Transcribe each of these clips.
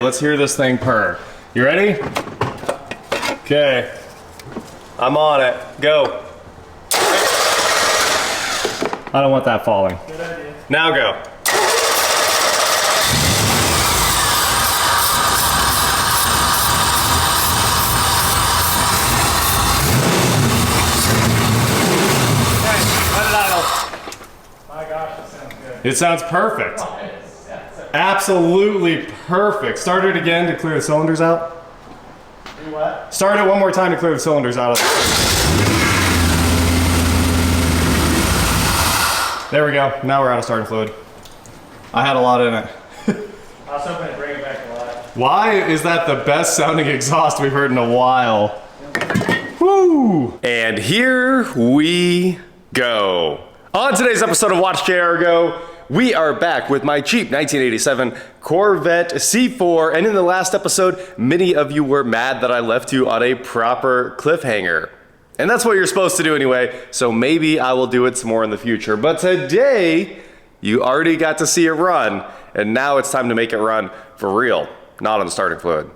Let's hear this thing purr. You ready? Okay. I'm on it. Go. I don't want that falling. Good idea. Now go. My gosh, that sounds good. It sounds perfect. Absolutely perfect. Start it again to clear the cylinders out. Do what? Start it one more time to clear the cylinders out of the... There we go. Now we're out of starting fluid. I had a lot in it. I was hoping to bring it back a lot. Why is that the best sounding exhaust we've heard in a while? Woo! And here we go. On today's episode of WatchJRGo, we are back with my cheap 1987 Corvette C4, and in the last episode, many of you were mad that I left you on a proper cliffhanger. And that's what you're supposed to do anyway, so maybe I will do it some more in the future. But today, you already got to see it run, and now it's time to make it run for real, not on the starting fluid.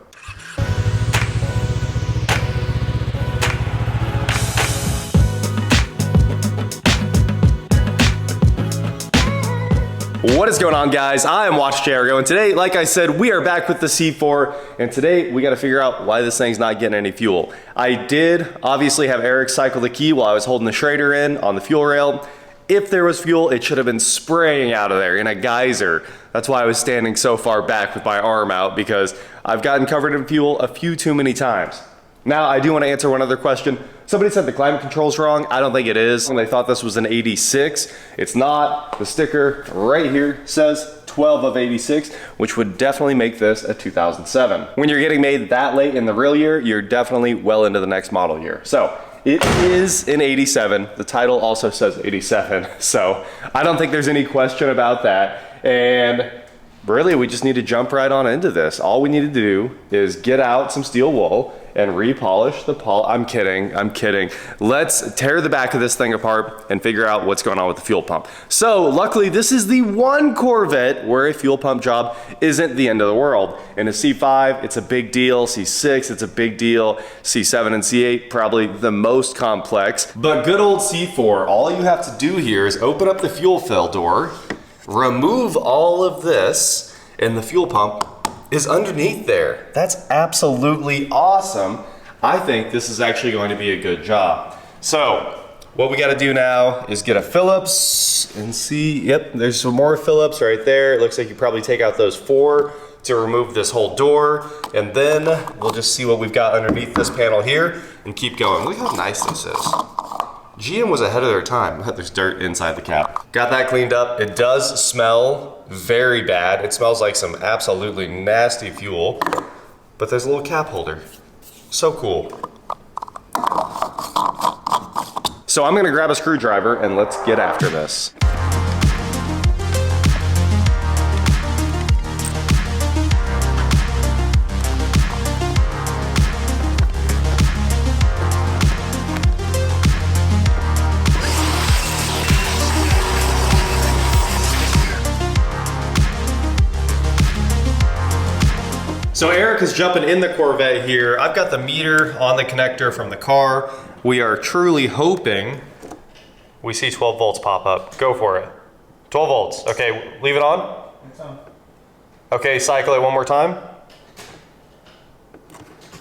What is going on, guys? I am WatchJRGo, and today, like I said, we are back with the C4, and today we gotta figure out why this thing's not getting any fuel. I did obviously have Eric cycle the key while I was holding the Schrader in on the fuel rail. If there was fuel, it should have been spraying out of there in a geyser. That's why I was standing so far back with my arm out, because I've gotten covered in fuel a few too many times. Now, I do want to answer one other question. Somebody said the climate control's wrong. I don't think it is. They thought this was an 86. It's not. The sticker right here says 12 of 86, which would definitely make this a 2007. When you're getting made that late in the real year, you're definitely well into the next model year. So it is an 87. The title also says 87. So I don't think there's any question about that. And really, we just need to jump right on into this. All we need to do is get out some steel wool and repolish the I'm kidding. Let's tear the back of this thing apart and figure out what's going on with the fuel pump. So luckily, this is the one Corvette where a fuel pump job isn't the end of the world. In a C5, it's a big deal. C6, it's a big deal. C7 and C8, probably the most complex. But good old C4, all you have to do here is open up the fuel fill door, remove all of this, and the fuel pump is underneath there. That's absolutely awesome. I think this is actually going to be a good job. So what we got to do now is get a Phillips and see, yep, there's some more Phillips right there. It looks like you probably take out those 4 to remove this whole door, and then we'll just see what we've got underneath this panel here and keep going. Look how nice this is. GM was ahead of their time. There's dirt inside the cap. Got that cleaned up. It does smell very bad. It smells like some absolutely nasty fuel, but there's a little cap holder. So cool. So I'm gonna grab a screwdriver and let's get after this. So Eric is jumping in the Corvette here. I've got the meter on the connector from the car. We are truly hoping we see 12 volts pop up. Go for it. 12 volts. Okay, leave it on. It's on. Okay, cycle it one more time.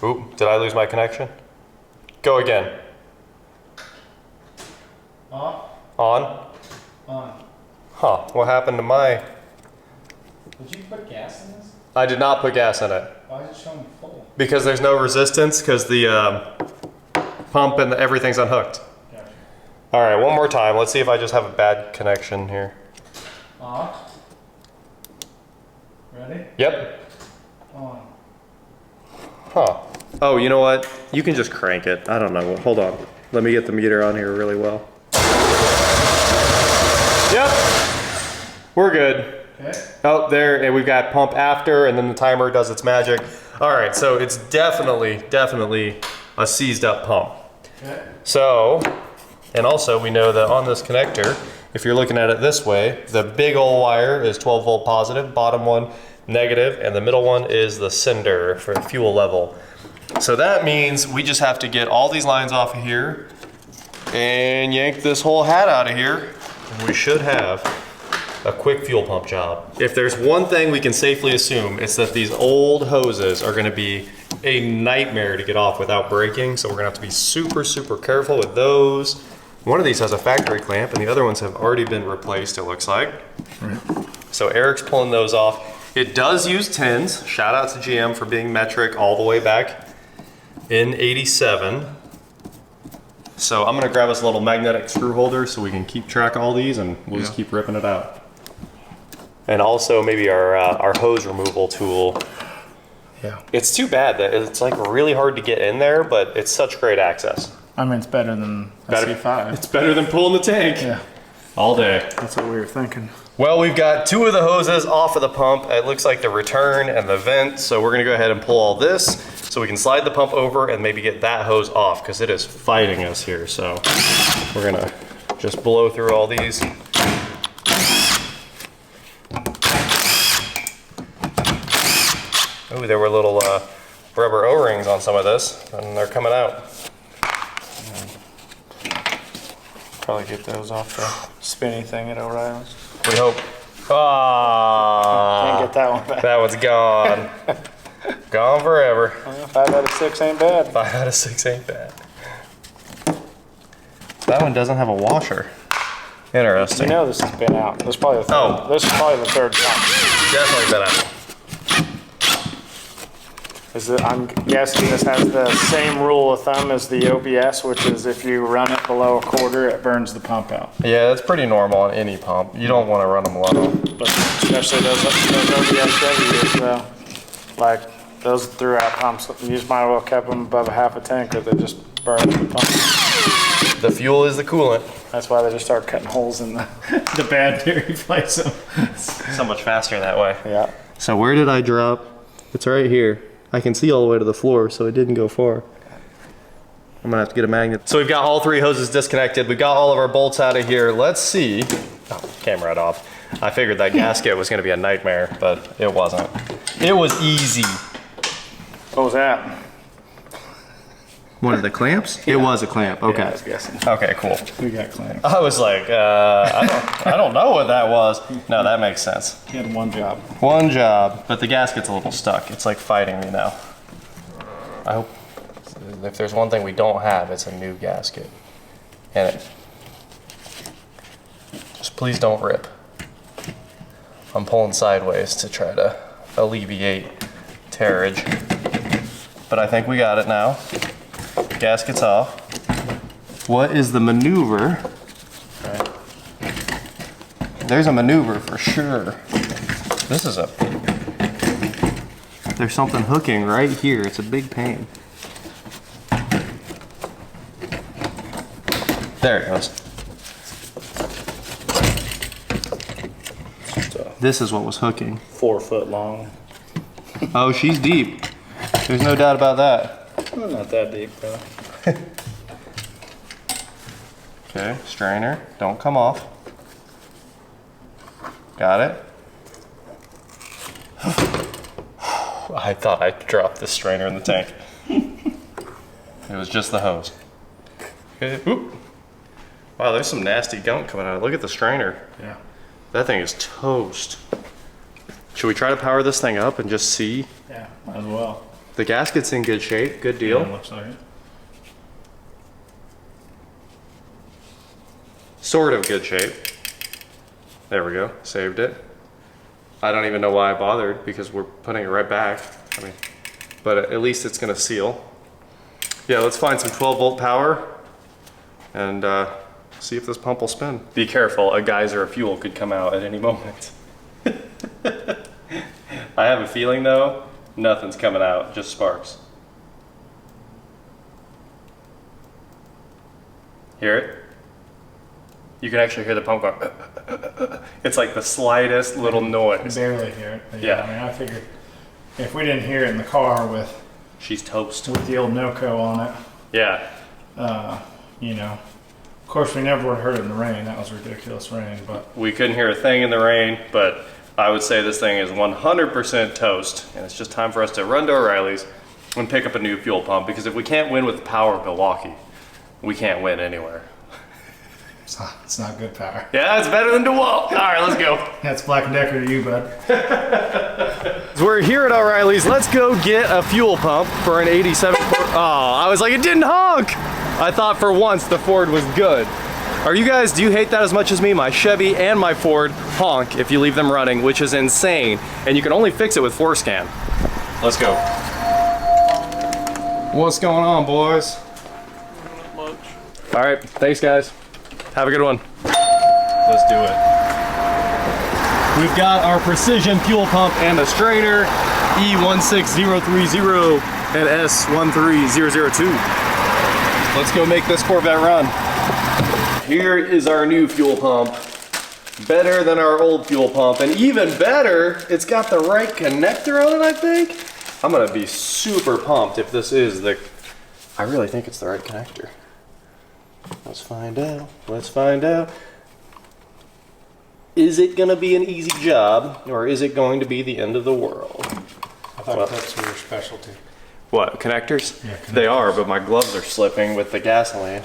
Oop, did I lose my connection? Go again. Off. On. On. Huh, what happened to my... Did you put gas in this? I did not put gas in it. Why is it showing full? Because there's no resistance, because the pump and everything's unhooked. Gotcha. All right, one more time. Let's see if I just have a bad connection here. Off. Ready? Yep. On. Huh. Oh, you know what? You can just crank it. I don't know. Hold on. Let me get the meter on here really well. Yep. We're good. Okay. Oh, there, and we've got pump after, and then the timer does its magic. All right, so it's definitely a seized up pump. Okay. So, and also we know that on this connector, if you're looking at it this way, the big old wire is 12 volt positive, bottom one negative, and the middle one is the sender for fuel level. So that means we just have to get all these lines off of here and yank this whole hat out of here. And we should have a quick fuel pump job. If there's one thing we can safely assume, it's that these old hoses are gonna be a nightmare to get off without breaking, so we're gonna have to be super, super careful with those. One of these has a factory clamp and the other ones have already been replaced, it looks like. Right. So Eric's pulling those off. It does use tins. Shout out to GM for being metric all the way back in '87. So I'm gonna grab us a little magnetic screw holder so we can keep track of all these, and we'll just keep ripping it out. And also maybe our hose removal tool. Yeah. It's too bad that it's like really hard to get in there, but it's such great access. I mean, it's better than a C5. It's better than pulling the tank. Yeah. All day. That's what we were thinking. Well, we've got two of the hoses off of the pump. It looks like the return and the vent. So we're gonna go ahead and pull all this so we can slide the pump over and maybe get that hose off because it is fighting us here. So we're gonna just blow through all these. Ooh, there were little rubber O-rings on some of this and they're coming out. Probably get those off the spinny thing at O'Reilly's. We hope. Ah, Can't get that one back. that one's gone. Gone forever. Well, 5 out of 6 ain't bad. 5 out of 6 ain't bad. That one doesn't have a washer. Interesting. You know this has been out. This is probably the third. Oh. This is probably the third one. Definitely been out. I'm guessing this has the same rule of thumb as the OBS, which is if you run it below a quarter, it burns the pump out. Yeah, that's pretty normal on any pump. You don't want to run them low. But especially those OBS Chevy though. Like those throughout pumps, you just might as well kept them above a half a tank or they just burn the pump. The fuel is the coolant. That's why they just start cutting holes in the bad to replace them. So much faster that way. Yeah. So where did I drop? It's right here. I can see all the way to the floor, so it didn't go far. I'm gonna have to get a magnet. So we've got all 3 hoses disconnected. We got all of our bolts out of here. Let's see. Oh, camera right off. I figured that gasket was gonna be a nightmare, but it wasn't. It was easy. What was that? One of the clamps? It was a clamp, okay. Yeah, I was guessing. Okay, cool. We got clamps. I was like, I don't know what that was. No, that makes sense. He had one job. One job, but the gasket's a little stuck. It's like fighting me now. I hope, if there's one thing we don't have, it's a new gasket. And it, just please don't rip. I'm pulling sideways to try to alleviate tearage. But I think we got it now. Gasket's off. What is the maneuver? Right. There's a maneuver for sure. This is there's something hooking right here. It's a big pain. There it goes. This is what was hooking. 4 foot long. Oh, she's deep. There's no doubt about that. Well, not that deep though. Okay, strainer, don't come off. Got it. I thought I dropped the strainer in the tank. It was just the hose. Okay, oop. Wow, there's some nasty gunk coming out. Look at the strainer. Yeah. That thing is toast. Should we try to power this thing up and just see? Yeah, might as well. The gasket's in good shape, good deal. Yeah, looks like it. Sort of good shape. There we go, saved it. I don't even know why I bothered because we're putting it right back. I mean, but at least it's gonna seal. Yeah, let's find some 12-volt power and see if this pump will spin. Be careful, a geyser of fuel could come out at any moment. I have a feeling though, nothing's coming out, just sparks. Hear it? You can actually hear the pump going. It's like the slightest little I noise. barely hear it. But Yeah. I mean, I figured if we didn't hear it in the car with She's toast. the old NOCO on it, Yeah, you know, of course we never would have heard it in the rain. That was ridiculous rain, but we couldn't hear a thing in the rain, but I would say this thing is 100% toast, and it's just time for us to run to O'Reilly's and pick up a new fuel pump, because if we can't win with the power of Milwaukee, we can't win anywhere. It's not good power. Yeah, it's better than DeWalt. All right, let's go. That's Black & Decker to you, bud. So we're here at O'Reilly's. Let's go get a fuel pump for an 87 Ford. Oh, I was like, it didn't honk. I thought for once the Ford was good. Are you guys, do you hate that as much as me? My Chevy and my Ford honk if you leave them running, which is insane. And you can only fix it with ForceScan. Let's go. What's going on, boys? Much. All right, thanks guys. Have a good one. Let's do it. We've got our precision fuel pump and a strainer, E16030 and S13002. Let's go make this Corvette run. Here is our new fuel pump. Better than our old fuel pump, and even better, it's got the right connector on it, I think. I'm gonna be super pumped if this is the, I really think it's the right connector. Let's find out. Let's find out. Is it going to be an easy job, or is it going to be the end of the world? I thought that's your specialty. What, connectors? Yeah, connectors. They are, but my gloves are slipping with the gasoline.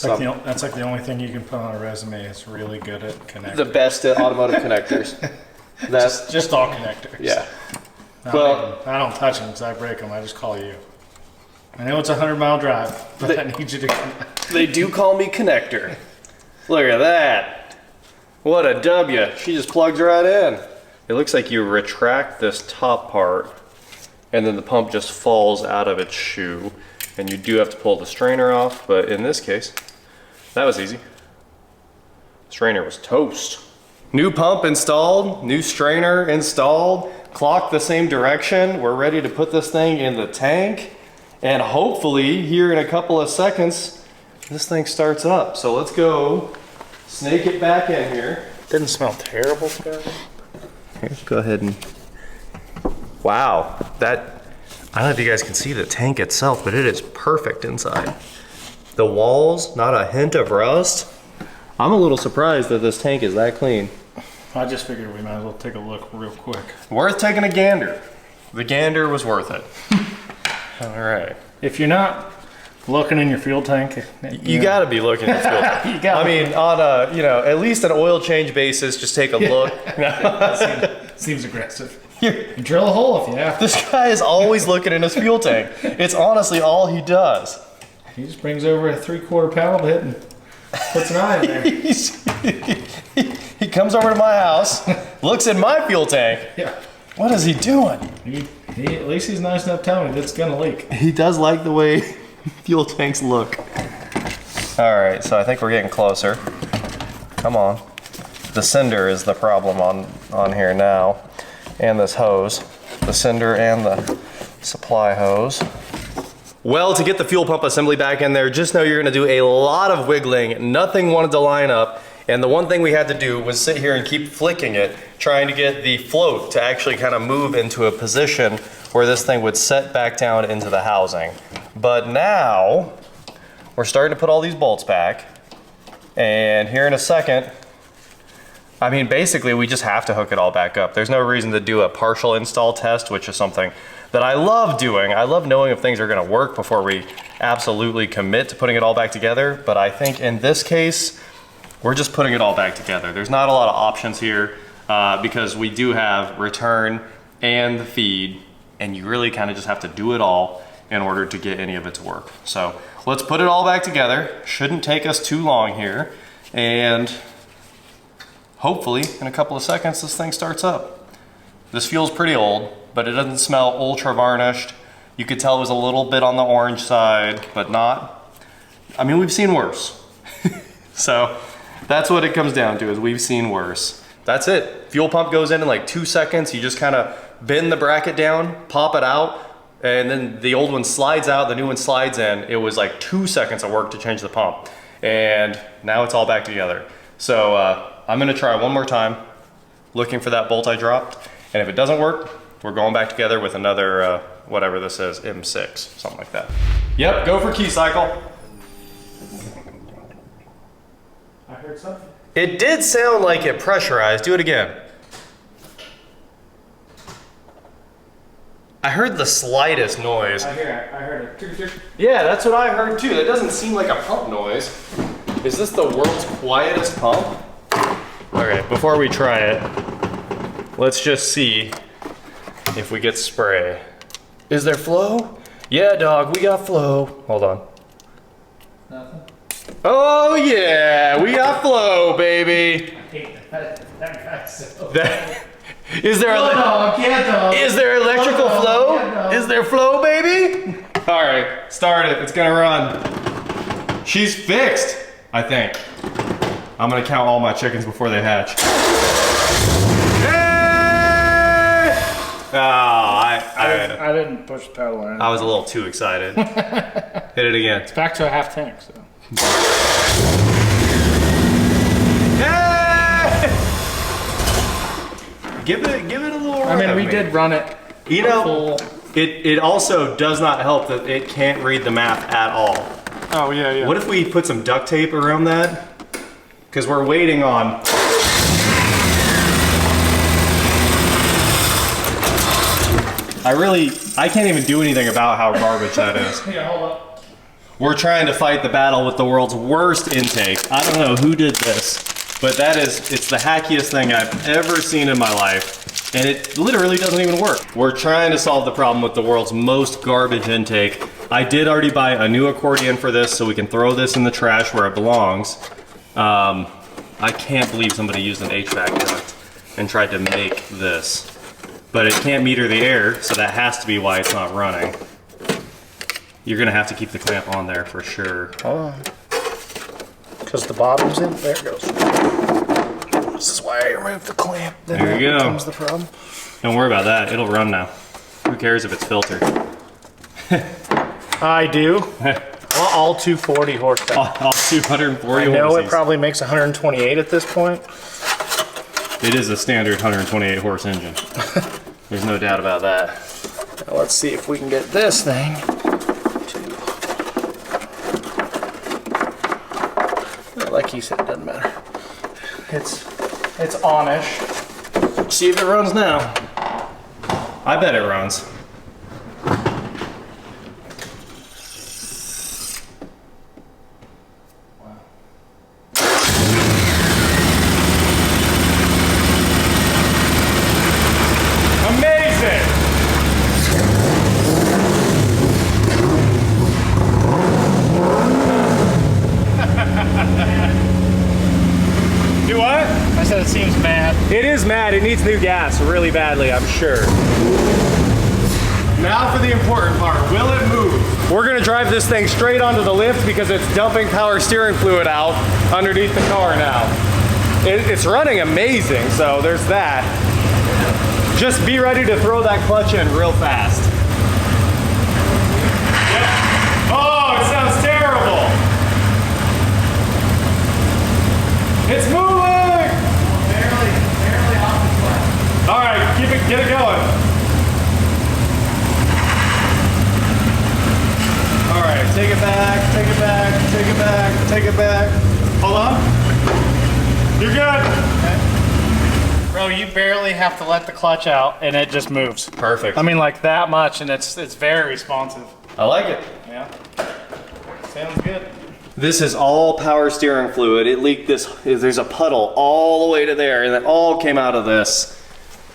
That's like the only thing you can put on a resume is really good at connectors. The best at automotive connectors. That's just all connectors. yeah. Well, I don't touch them because I break them. I just call you. I know it's a 100-mile drive, but I need you to connect. They do call me connector. Look at that. What a W. She just plugs right in. It looks like you retract this top part and then the pump just falls out of its shoe. And you do have to pull the strainer off, but in this case, that was easy. Strainer was toast. New pump installed, new strainer installed, clock the same direction. We're ready to put this thing in the tank. And hopefully, here in a couple of seconds, this thing starts up. So let's go snake it back in here. Didn't smell terrible, Scott. Here, go ahead and, wow, that, I don't know if you guys can see the tank itself, but it is perfect inside. The walls, not a hint of rust. I'm a little surprised that this tank is that clean. I just figured we might as well take a look real quick. Worth taking a gander. The gander was worth it. All right. If you're not looking in your fuel tank, You gotta be looking at fuel tank. You gotta. I mean, on a, you know, at least an oil change basis, just take a look. Seems aggressive. Drill a hole if you have to. This guy is always looking in his fuel tank. It's honestly all he does. He just brings over a 3/4 pound hit and puts an eye in there. He comes over to my house, looks in my fuel tank. Yeah. What is he doing? He at least he's nice enough to tell me that it's gonna leak. He does like the way fuel tanks look. All right, so I think we're getting closer. Come on. The cinder is the problem on here now. And this hose. The cinder and the supply hose. Well, to get the fuel pump assembly back in there, just know you're gonna do a lot of wiggling. Nothing wanted to line up. And the one thing we had to do was sit here and keep flicking it, trying to get the float to actually kind of move into a position where this thing would set back down into the housing. But now, we're starting to put all these bolts back. And here in a second, I mean, basically we just have to hook it all back up. There's no reason to do a partial install test, which is something that I love doing. I love knowing if things are gonna work before we absolutely commit to putting it all back together. But I think in this case, we're just putting it all back together. There's not a lot of options here because we do have return and the feed, and you really kind of just have to do it all in order to get any of it to work. So let's put it all back together. Shouldn't take us too long here. And hopefully in a couple of seconds, this thing starts up. This feels pretty old, but it doesn't smell ultra varnished. You could tell it was a little bit on the orange side, but not. I mean, we've seen worse. So that's what it comes down to, is we've seen worse. That's it. Fuel pump goes in like 2 seconds. You just kind of bend the bracket down, pop it out, and then the old one slides out, the new one slides in. It was like 2 seconds of work to change the pump. And now it's all back together. So I'm gonna try one more time, looking for that bolt I dropped. And if it doesn't work, we're going back together with another, whatever this is, M6, something like that. Yep, go for key cycle. I heard something. It did sound like it pressurized. Do it again. I heard the slightest noise. I heard it. Yeah, that's what I heard too. That doesn't seem like a pump noise. Is this the world's quietest pump? Okay, before we try it, let's just see if we get spray. Is there flow? Yeah, dog, we got flow. Hold on. Nothing. Oh yeah, we got flow, baby. I hate that guy's so. Is there is there electrical flow? Is there flow, baby? All right, start it. It's gonna run. She's fixed, I think. I'm gonna count all my chickens before they hatch. Hey! Oh, I didn't push the pedal or anything. I was a little too excited. Hit it again. It's back to a half tank, so. Hey! Give it a little run. I mean, we did run it. You know, it also does not help that it can't read the map at all. Oh, yeah, yeah. What if we put some duct tape around that? Because we're waiting on... I can't even do anything about how garbage that is. Yeah, hold up. We're trying to fight the battle with the world's worst intake. I don't know who did this, but it's the hackiest thing I've ever seen in my life. And it literally doesn't even work. We're trying to solve the problem with the world's most garbage intake. I did already buy a new accordion for this so we can throw this in the trash where it belongs. I can't believe somebody used an HVAC duct and tried to make this. But it can't meter the air, so that has to be why it's not running. You're gonna have to keep the clamp on there for sure. Hold on. Because the bottom's in. There it goes. This is why I removed the clamp. Then There you go. Comes the problem. Don't worry about that, it'll run now. Who cares if it's filtered? I do. All 240 horsepower. All 240 I know horses. it probably makes 128 at this point. It is a standard 128 horse engine. There's no doubt about that. Now let's see if we can get this thing to... Like he said, it doesn't matter. It's on-ish. See if it runs now. I bet it runs. It seems mad. It is mad. It needs new gas really badly, I'm sure. Now for the important part. Will it move? We're gonna drive this thing straight onto the lift because it's dumping power steering fluid out underneath the car now. It's running amazing, so there's that. Just be ready to throw that clutch in real fast. Yep. Oh, it sounds terrible. It's moving! All right, get it going. All right, take it back, take it back, take it back, take it back. Hold on. You're good. Okay. Bro, you barely have to let the clutch out and it just moves. Perfect. I mean, like that much, and it's very responsive. I like it. Yeah. Sounds good. This is all power steering fluid. It leaked this, there's a puddle all the way to there, and that all came out of this.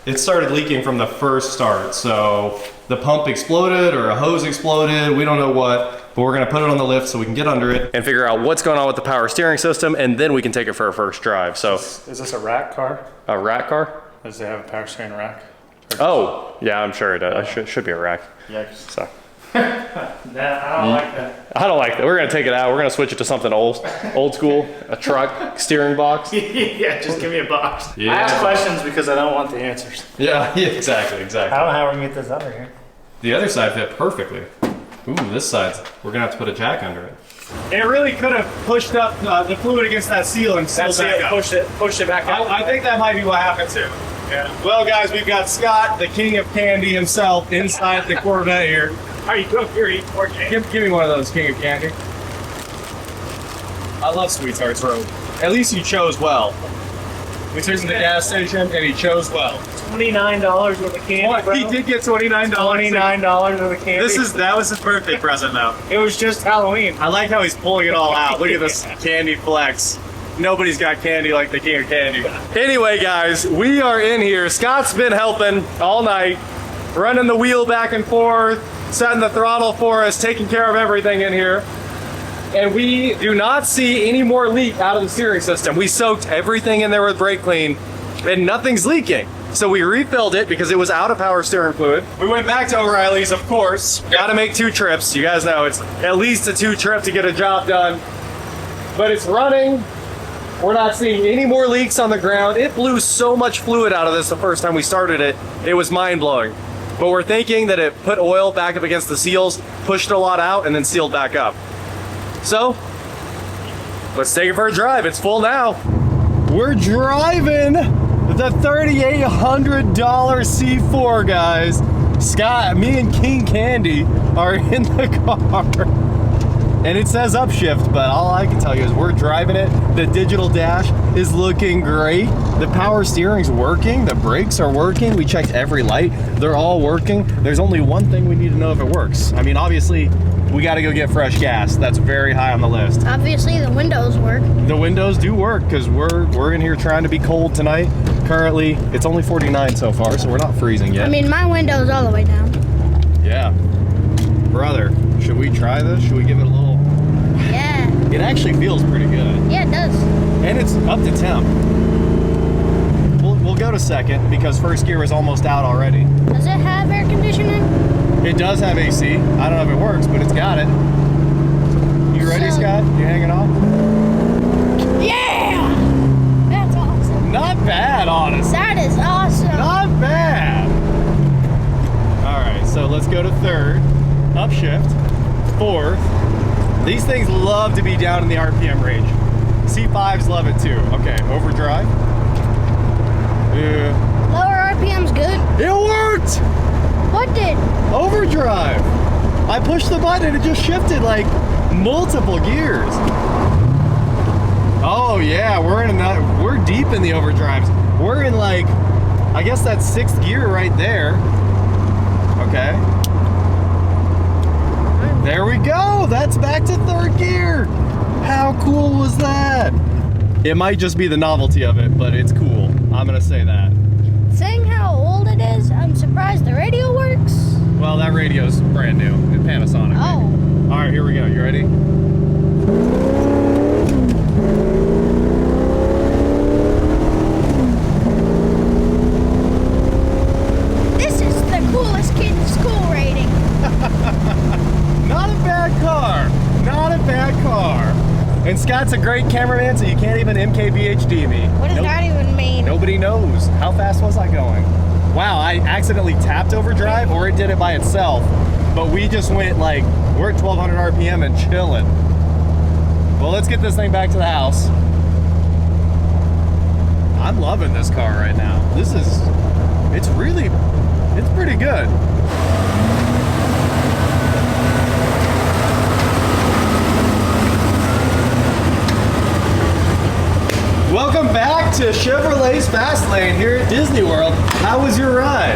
It started leaking from the first start, so the pump exploded or a hose exploded, we don't know what, but we're gonna put it on the lift so we can get under it and figure out what's going on with the power steering system, and then we can take it for our first drive. So, Is this a rack car? a rack car? Does it have a power steering rack? Oh, yeah, I'm sure it does. It should be a rack. Yikes. So. Nah, I don't like that. I don't like that. We're gonna take it out. We're gonna switch it to something old school, a truck steering box. Yeah, just give me a box. Yeah. I ask questions because I don't want the answers. Yeah, exactly. I don't know how we're gonna get this under here. The other side fit perfectly. Ooh, this side's, we're gonna have to put a jack under it. It really could have pushed up the fluid against that seal and sealed back up. Pushed it back out. I think that might be what happened too. Yeah. Well, guys, we've got Scott, the king of candy himself, inside the Corvette here. Are you going here? Eat more candy? Give me one of those, king of candy. I love Sweethearts Road. At least you chose well. We took him to the gas station, and he chose well. $29 worth of candy, What? bro. He did get $29. $29 worth of candy. That was his birthday present, though. It was just Halloween. I like how he's pulling it all out. Look at this candy flex. Nobody's got candy like the king of candy. Anyway, guys, we are in here. Scott's been helping all night, running the wheel back and forth, setting the throttle for us, taking care of everything in here. And we do not see any more leak out of the steering system. We soaked everything in there with brake clean and nothing's leaking. So we refilled it because it was out of power steering fluid. We went back to O'Reilly's, of course. Got to make 2 trips. You guys know it's at least a 2 trip to get a job done. But it's running. We're not seeing any more leaks on the ground. It blew so much fluid out of this the first time we started it. It was mind-blowing. But we're thinking that it put oil back up against the seals, pushed a lot out, and then sealed back up. So, let's take it for a drive. It's full now. We're driving the $3,800 C4, guys. Scott, me and King Candy are in the car. And it says upshift, but all I can tell you is we're driving it. The digital dash is looking great. The power steering's working. The brakes are working. We checked every light. They're all working. There's only one thing we need to know if it works. I mean, obviously, we got to go get fresh gas. That's very high on the list. Obviously, the windows work. The windows do work because we're in here trying to be cold tonight. Currently, it's only 49 so far, so we're not freezing yet. I mean, my window's all the way down. Yeah. Brother, should we try this? Should we give it a little... Yeah. It actually feels pretty good. Yeah, it does. And it's up to temp. We'll go to second because first gear is almost out already. Does it have air conditioning? It does have AC. I don't know if it works, but it's got it. You ready, So- Scott? You hanging on? Yeah! That's awesome. Not bad, honestly. That is awesome. Not bad. All right, so let's go to third. Upshift. Fourth. These things love to be down in the RPM range. C5s love it too. Okay, overdrive. Lower RPM's good. It worked! What did? Overdrive. I pushed the button and it just shifted like multiple gears. Oh yeah, we're deep in the overdrives. We're in like, I guess that's 6th gear right there. Okay. There we go. That's back to 3rd gear. How cool was that? It might just be the novelty of it, but it's cool. I'm gonna say that. Saying how old it is, I'm surprised the radio works. Well, that radio's brand new. It's Panasonic. Oh. All right, here we go. You ready? This is the coolest kid in school rating. Not a bad car. Not a bad car. And Scott's a great cameraman, so you can't even MKBHD me. What does that even mean? Nobody knows. How fast was I going? Wow, I accidentally tapped overdrive, or it did it by itself. But we just went like, we're at 1200 RPM and chilling. Well, let's get this thing back to the house. I'm loving this car right now. It's pretty good. Welcome back to Chevrolet's Fast Lane here at Disney World. How was your ride?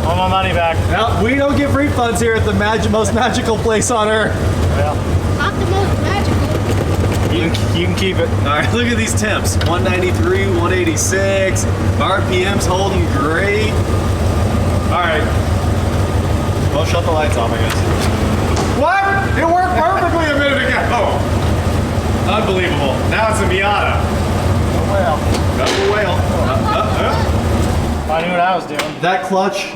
Want my money back. Well, we don't give refunds here at the most magical place on earth. Well, Not the most magical. you can keep it. All right, look at these temps. 193, 186. RPM's holding great. All right. Well, shut the lights off, I guess. What? It worked perfectly a minute ago. Unbelievable. Now it's a Miata. Oh well. Oh, whale. If I knew what I was doing. That clutch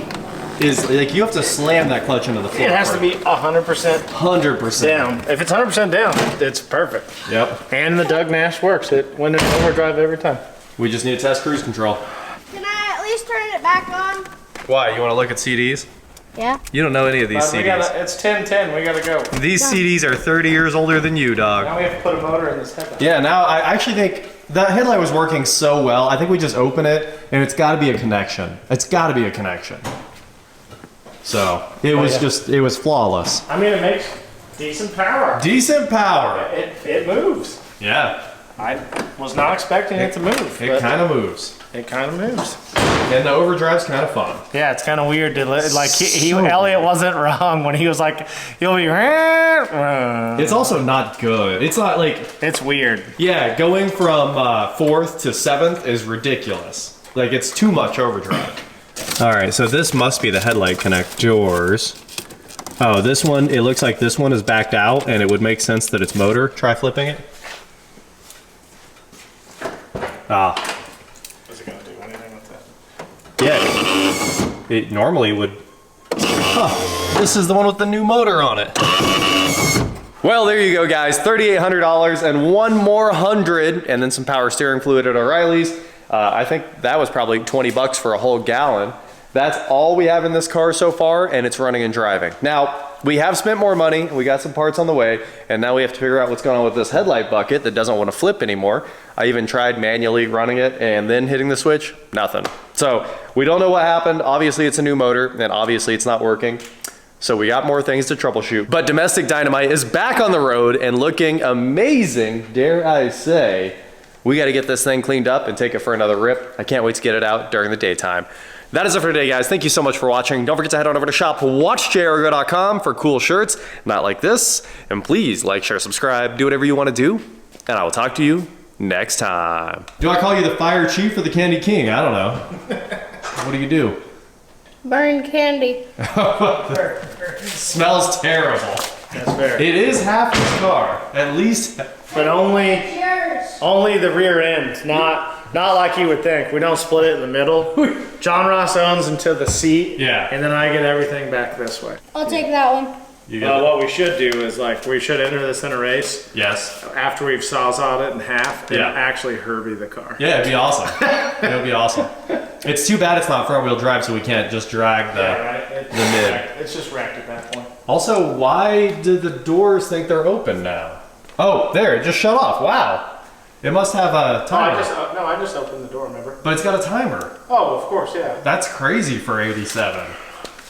is like, you have to slam that clutch into the floor. It has to be 100% 100% down. If it's 100% down, it's perfect. Yep. And the Doug Nash works. It went in overdrive every time. We just need to test cruise control. Can I at least turn it back on? Why? You want to look at CDs? Yeah. You don't know any of these CDs. It's 10-10. We gotta go. These CDs are 30 years older than you, dog. Now we have to put a motor in this headlight. Yeah, now I actually think that headlight was working so well. I think we just open it and it's got to be a connection. It's got to be a connection. So it was it was flawless. I mean, it makes decent power. Decent power. It moves. Yeah. I was not expecting it to move. It kind of moves. It kind of moves. And the overdrive's kind of fun. Yeah, it's kind of weird to like Elliot wasn't wrong when he was like, "You'll be." It's also not good. It's not like, It's weird. yeah, going from 4th to 7th is ridiculous. Like, it's too much overdrive. All right, so this must be the headlight connectors. Oh, this one, it looks like this one is backed out, and it would make sense that it's motor. Try flipping it. Ah. Is it gonna do anything with that? Yeah, it normally would. Huh, this is the one with the new motor on it. Well, there you go, guys. $3,800 and one more $100, and then some power steering fluid at O'Reilly's. I think that was probably 20 bucks for a whole gallon. That's all we have in this car so far, and it's running and driving. Now, we have spent more money, we got some parts on the way, and now we have to figure out what's going on with this headlight bucket that doesn't want to flip anymore. I even tried manually running it and then hitting the switch, nothing. So we don't know what happened. Obviously it's a new motor, and obviously it's not working. So we got more things to troubleshoot. But Domestic Dynamite is back on the road and looking amazing, dare I say. We got to get this thing cleaned up and take it for another rip. I can't wait to get it out during the daytime. That is it for today, guys. Thank you so much for watching. Don't forget to head on over to shop.WatchJRGo.com for cool shirts, not like this. And please like, share, subscribe, do whatever you want to do. And I will talk to you next time. Do I call you the fire chief or the candy king? I don't know. What do you do? Burn candy. Smells terrible. That's fair. It is half his car, at least. But only Yours. the rear end, not like you would think. We don't split it in the middle. John Ross owns into the seat. Yeah. And then I get everything back this way. I'll take that one. You got What we should do is we should enter this in a race Yes. after we've sawzawed it in half and Yeah. actually Herbie the car. Yeah, it'd be awesome. It would be awesome. It's too bad it's not front wheel drive, so we can't just drag the. Right? the mid. It's just wrecked at that point. Also, why do the doors think they're open now? Oh, there, it just shut off. Wow. It must have a timer. I just opened the door, remember? But it's got a timer. Oh, of course, yeah. That's crazy for 87.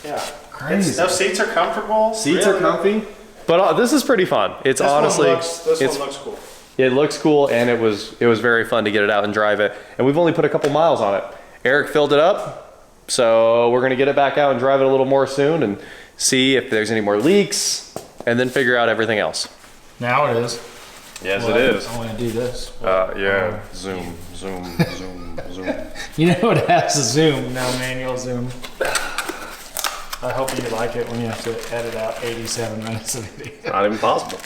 Yeah. Crazy. Those seats are comfortable. Seats are comfy. But this is pretty fun. It's honestly, This one looks cool. it looks cool, and it was very fun to get it out and drive it. And we've only put a couple miles on it. Eric filled it up, so we're gonna get it back out and drive it a little more soon and see if there's any more leaks, and then figure out everything else. Now it is. Yes, it is. I want to do this. Yeah. Zoom. You know it has a zoom, now manual zoom. I hope you like it when you have to edit out 87 minutes of video. Not even possible.